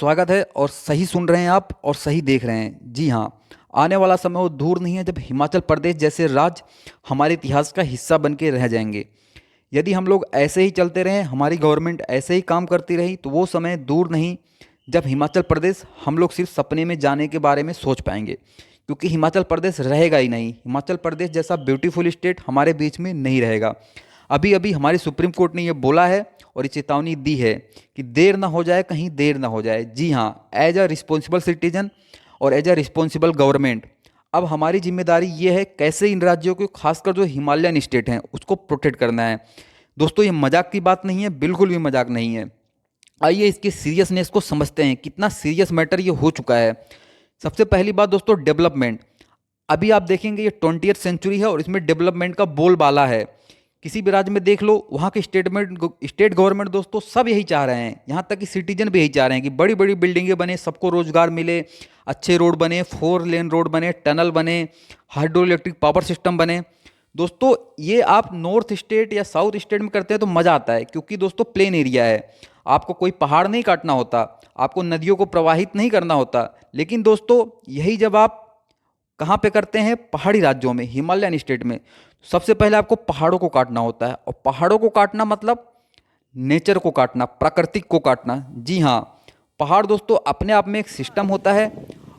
स्वागत है और सही सुन रहे हैं आप और सही देख रहे हैं। जी हाँ, आने वाला समय वो दूर नहीं है जब हिमाचल प्रदेश जैसे राज्य हमारे इतिहास का हिस्सा बन के रह जाएंगे। यदि हम लोग ऐसे ही चलते रहें, हमारी गवर्नमेंट ऐसे ही काम करती रही, तो वो समय दूर नहीं जब हिमाचल प्रदेश हम लोग सिर्फ सपने में जाने के बारे में सोच पाएंगे, क्योंकि हिमाचल प्रदेश रहेगा ही नहीं। हिमाचल प्रदेश जैसा ब्यूटीफुल स्टेट हमारे बीच में नहीं रहेगा। अभी अभी हमारी सुप्रीम कोर्ट ने ये बोला है और ये चेतावनी दी है कि देर ना हो जाए, कहीं देर ना हो जाए। जी हाँ, एज अ रिस्पॉन्सिबल सिटीजन और एज अ रिस्पॉन्सिबल गवर्नमेंट अब हमारी जिम्मेदारी ये है कैसे इन राज्यों को, खासकर जो हिमालयन स्टेट हैं, उसको प्रोटेक्ट करना है। दोस्तों, ये मजाक की बात नहीं है, बिल्कुल भी मजाक नहीं है। आइए इसकी सीरियसनेस को समझते हैं, कितना सीरियस मैटर ये हो चुका है। सबसे पहली बात दोस्तों, डेवलपमेंट। अभी आप देखेंगे ये 20वीं सेंचुरी है और इसमें डेवलपमेंट का बोलबाला है। किसी भी राज्य में देख लो, वहाँ के स्टेट गवर्नमेंट दोस्तों सब यही चाह रहे हैं, यहाँ तक कि सिटीजन भी यही चाह रहे हैं कि बड़ी बड़ी बिल्डिंगें बने, सबको रोजगार मिले, अच्छे रोड बने, 4 लेन रोड बने, टनल बने, हाइड्रो इलेक्ट्रिक पावर सिस्टम बने। दोस्तों, ये आप नॉर्थ स्टेट या साउथ स्टेट में करते हैं तो मज़ा आता है, क्योंकि दोस्तों प्लेन एरिया है, आपको कोई पहाड़ नहीं काटना होता, आपको नदियों को प्रवाहित नहीं करना होता। लेकिन दोस्तों, यही जब आप कहाँ पे करते हैं, पहाड़ी राज्यों में, हिमालयन स्टेट में, सबसे पहले आपको पहाड़ों को काटना होता है। और पहाड़ों को काटना मतलब नेचर को काटना, प्राकृतिक को काटना। जी हाँ, पहाड़ दोस्तों अपने आप में एक सिस्टम होता है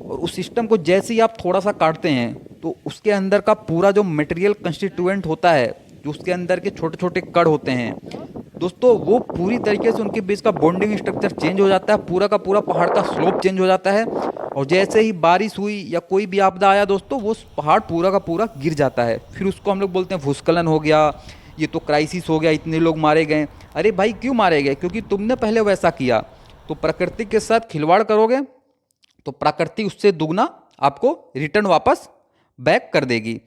और उस सिस्टम को जैसे ही आप थोड़ा सा काटते हैं तो उसके अंदर का पूरा जो मटेरियल कंस्टिट्यूएंट होता है, जो उसके अंदर के छोटे छोटे कण होते हैं दोस्तों, वो पूरी तरीके से उनके बीच का बॉन्डिंग स्ट्रक्चर चेंज हो जाता है, पूरा का पूरा पहाड़ का स्लोप चेंज हो जाता है। और जैसे ही बारिश हुई या कोई भी आपदा आया दोस्तों, वो पहाड़ पूरा का पूरा गिर जाता है। फिर उसको हम लोग बोलते हैं भूस्खलन हो गया, ये तो क्राइसिस हो गया, इतने लोग मारे गए। अरे भाई, क्यों मारे गए? क्योंकि तुमने पहले वैसा किया। तो प्रकृति के साथ खिलवाड़ करोगे तो प्रकृति उससे दुगना आपको रिटर्न वापस बैक कर देगी।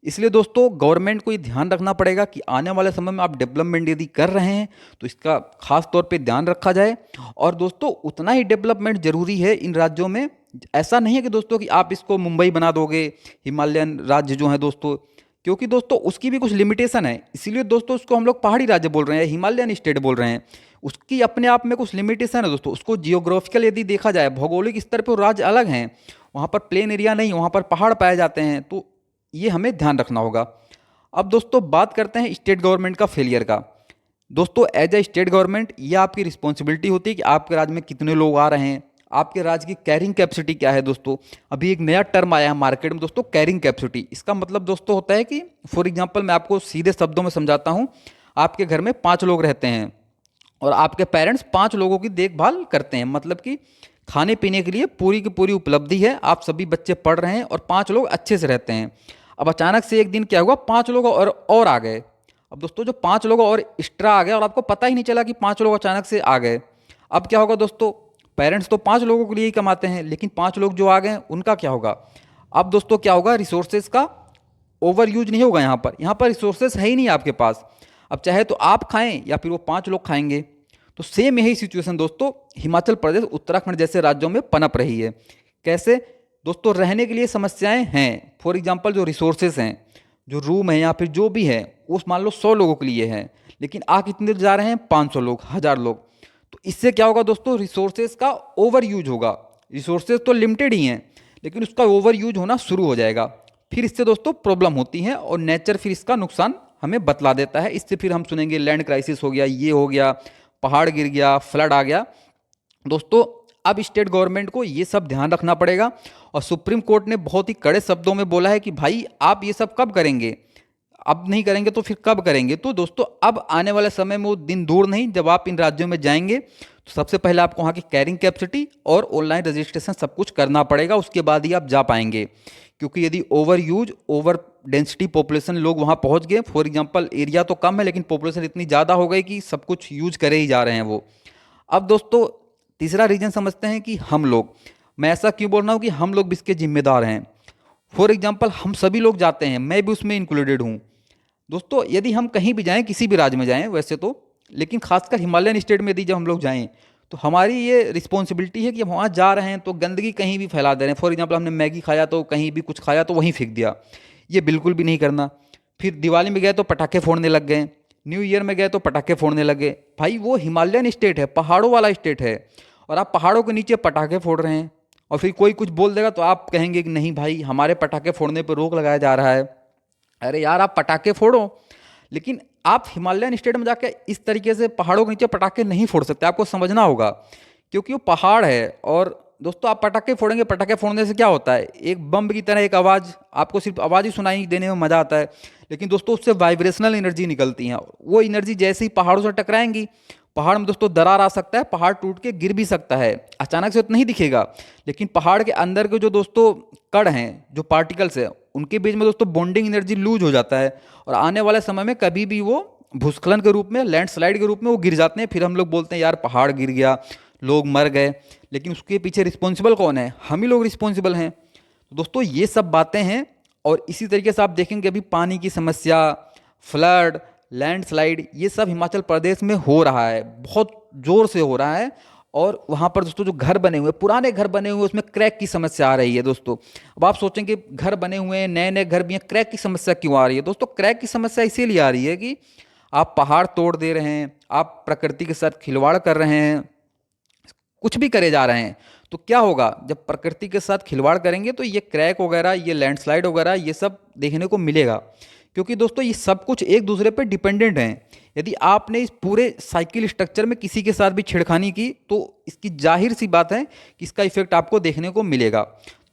इसलिए दोस्तों, गवर्नमेंट को ये ध्यान रखना पड़ेगा कि आने वाले समय में आप डेवलपमेंट यदि कर रहे हैं तो इसका खास तौर पे ध्यान रखा जाए। और दोस्तों, उतना ही डेवलपमेंट जरूरी है इन राज्यों में। ऐसा नहीं है कि दोस्तों कि आप इसको मुंबई बना दोगे, हिमालयन राज्य जो है दोस्तों, क्योंकि दोस्तों उसकी भी कुछ लिमिटेशन है। इसीलिए दोस्तों उसको हम लोग पहाड़ी राज्य बोल रहे हैं, हिमालयन स्टेट बोल रहे हैं। उसकी अपने आप में कुछ लिमिटेशन है दोस्तों। उसको जियोग्राफिकल यदि देखा जाए, भौगोलिक स्तर पर राज्य अलग हैं, वहाँ पर प्लेन एरिया नहीं, वहाँ पर पहाड़ पाए जाते हैं। तो ये हमें ध्यान रखना होगा। अब दोस्तों बात करते हैं स्टेट गवर्नमेंट का फेलियर का। दोस्तों, एज ए स्टेट गवर्नमेंट ये आपकी रिस्पॉन्सिबिलिटी होती है कि आपके राज्य में कितने लोग आ रहे हैं, आपके राज्य की कैरिंग कैपेसिटी क्या है। दोस्तों, अभी एक नया टर्म आया है मार्केट में दोस्तों, कैरिंग कैपेसिटी। इसका मतलब दोस्तों होता है कि फॉर एग्जांपल मैं आपको सीधे शब्दों में समझाता हूँ। आपके घर में 5 लोग रहते हैं और आपके पेरेंट्स 5 लोगों की देखभाल करते हैं, मतलब कि खाने पीने के लिए पूरी की पूरी उपलब्धि है, आप सभी बच्चे पढ़ रहे हैं और 5 लोग अच्छे से रहते हैं। अब अचानक से एक दिन क्या हुआ, 5 लोग और आ गए। अब दोस्तों, जो 5 लोग और एक्स्ट्रा आ गए और आपको पता ही नहीं चला कि 5 लोग अचानक से आ गए। अब क्या होगा दोस्तों, पेरेंट्स तो 5 लोगों के लिए ही कमाते हैं, लेकिन 5 लोग जो आ गए उनका क्या होगा? अब दोस्तों क्या होगा, रिसोर्सेज का ओवर यूज नहीं होगा। यहाँ पर रिसोर्सेज है ही नहीं आपके पास। अब चाहे तो आप खाएं या फिर वो 5 लोग खाएंगे। तो सेम यही सिचुएशन दोस्तों हिमाचल प्रदेश, उत्तराखंड जैसे राज्यों में पनप रही है। कैसे दोस्तों? रहने के लिए समस्याएं हैं। फॉर एग्जांपल जो रिसोर्सेज हैं, जो रूम है या फिर जो भी है, वो मान लो 100 लोगों के लिए है, लेकिन आ कितने जा रहे हैं? 500 लोग, 1000 लोग। तो इससे क्या होगा दोस्तों, रिसोर्सेज का ओवर यूज होगा। रिसोर्सेज तो लिमिटेड ही हैं, लेकिन उसका ओवर यूज होना शुरू हो जाएगा। फिर इससे दोस्तों प्रॉब्लम होती है और नेचर फिर इसका नुकसान हमें बतला देता है। इससे फिर हम सुनेंगे लैंड क्राइसिस हो गया, ये हो गया, पहाड़ गिर गया, फ्लड आ गया। दोस्तों, अब स्टेट गवर्नमेंट को ये सब ध्यान रखना पड़ेगा। और सुप्रीम कोर्ट ने बहुत ही कड़े शब्दों में बोला है कि भाई आप ये सब कब करेंगे? अब नहीं करेंगे तो फिर कब करेंगे? तो दोस्तों, अब आने वाले समय में वो दिन दूर नहीं जब आप इन राज्यों में जाएंगे तो सबसे पहले आपको वहाँ की कैरिंग कैपेसिटी और ऑनलाइन रजिस्ट्रेशन सब कुछ करना पड़ेगा, उसके बाद ही आप जा पाएंगे। क्योंकि यदि over use, over density population, लोग वहाँ पहुँच गए, फॉर एग्जांपल एरिया तो कम है लेकिन पॉपुलेशन इतनी ज़्यादा हो गई कि सब कुछ यूज करे ही जा रहे हैं वो। अब दोस्तों, तीसरा रीजन समझते हैं कि हम लोग, मैं ऐसा क्यों बोल रहा हूँ कि हम लोग भी इसके जिम्मेदार हैं। फॉर एग्जांपल हम सभी लोग जाते हैं, मैं भी उसमें इंक्लूडेड हूँ। दोस्तों, यदि हम कहीं भी जाएं, किसी भी राज्य में जाएं वैसे तो, लेकिन खासकर हिमालयन स्टेट में यदि जब हम लोग जाएं तो हमारी ये रिस्पॉन्सिबिलिटी है कि हम वहाँ जा रहे हैं तो गंदगी कहीं भी फैला दे रहे हैं। फॉर एग्जांपल हमने मैगी खाया तो कहीं भी कुछ खाया तो वहीं फेंक दिया, ये बिल्कुल भी नहीं करना। फिर दिवाली में गए तो पटाखे फोड़ने लग गए, न्यू ईयर में गए तो पटाखे फोड़ने लगे। भाई वो हिमालयन स्टेट है, पहाड़ों वाला स्टेट है, और आप पहाड़ों के नीचे पटाखे फोड़ रहे हैं, और फिर कोई कुछ बोल देगा तो आप कहेंगे कि नहीं भाई, हमारे पटाखे फोड़ने पर रोक लगाया जा रहा है। अरे यार, आप पटाखे फोड़ो, लेकिन आप हिमालयन स्टेट में जाके इस तरीके से पहाड़ों के नीचे पटाखे नहीं फोड़ सकते, आपको समझना होगा, क्योंकि वो पहाड़ है। और दोस्तों, आप पटाखे फोड़ेंगे, पटाखे फोड़ने से क्या होता है, एक बम की तरह एक आवाज़, आपको सिर्फ आवाज़ ही सुनाई देने में मज़ा आता है, लेकिन दोस्तों उससे वाइब्रेशनल एनर्जी निकलती है। वो एनर्जी जैसे ही पहाड़ों से टकराएंगी, पहाड़ में दोस्तों दरार आ सकता है, पहाड़ टूट के गिर भी सकता है। अचानक से तो नहीं दिखेगा, लेकिन पहाड़ के अंदर के जो दोस्तों कण हैं, जो पार्टिकल्स हैं, उनके बीच में दोस्तों बॉन्डिंग एनर्जी लूज हो जाता है, और आने वाले समय में कभी भी वो भूस्खलन के रूप में, लैंडस्लाइड के रूप में वो गिर जाते हैं। फिर हम लोग बोलते हैं यार पहाड़ गिर गया, लोग मर गए, लेकिन उसके पीछे रिस्पॉन्सिबल कौन है? हम ही लोग रिस्पॉन्सिबल हैं। तो दोस्तों ये सब बातें हैं। और इसी तरीके से आप देखेंगे अभी पानी की समस्या, फ्लड, लैंडस्लाइड, ये सब हिमाचल प्रदेश में हो रहा है, बहुत ज़ोर से हो रहा है। और वहाँ पर दोस्तों जो घर बने हुए, पुराने घर बने हुए, उसमें क्रैक की समस्या आ रही है दोस्तों। अब आप सोचेंगे घर बने हुए हैं, नए नए घर भी हैं, क्रैक की समस्या क्यों आ रही है? दोस्तों क्रैक की समस्या इसीलिए आ रही है कि आप पहाड़ तोड़ दे रहे हैं, आप प्रकृति के साथ खिलवाड़ कर रहे हैं, कुछ भी करे जा रहे हैं। तो क्या होगा, जब प्रकृति के साथ खिलवाड़ करेंगे तो ये क्रैक वगैरह, ये लैंडस्लाइड वगैरह, ये सब देखने को मिलेगा। क्योंकि दोस्तों ये सब कुछ एक दूसरे पर डिपेंडेंट हैं। यदि आपने इस पूरे साइकिल स्ट्रक्चर में किसी के साथ भी छेड़खानी की, तो इसकी जाहिर सी बात है कि इसका इफेक्ट आपको देखने को मिलेगा।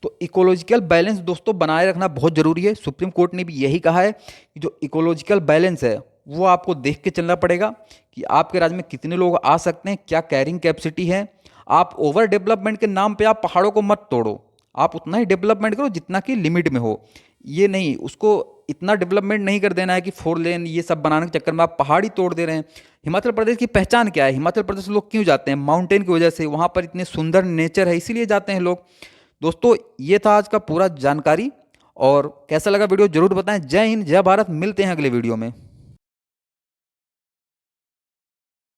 तो इकोलॉजिकल बैलेंस दोस्तों बनाए रखना बहुत ज़रूरी है। सुप्रीम कोर्ट ने भी यही कहा है कि जो इकोलॉजिकल बैलेंस है वो आपको देख के चलना पड़ेगा कि आपके राज्य में कितने लोग आ सकते हैं, क्या कैरिंग कैपेसिटी है। आप ओवर डेवलपमेंट के नाम पे आप पहाड़ों को मत तोड़ो, आप उतना ही डेवलपमेंट करो जितना कि लिमिट में हो। ये नहीं, उसको इतना डेवलपमेंट नहीं कर देना है कि 4 लेन ये सब बनाने के चक्कर में आप पहाड़ ही तोड़ दे रहे हैं। हिमाचल प्रदेश की पहचान क्या है? हिमाचल प्रदेश लोग क्यों जाते हैं? माउंटेन की वजह से, वहाँ पर इतने सुंदर नेचर है, इसीलिए जाते हैं लोग। दोस्तों ये था आज का पूरा जानकारी, और कैसा लगा वीडियो जरूर बताएं। जय हिंद, जय भारत, मिलते हैं अगले वीडियो में।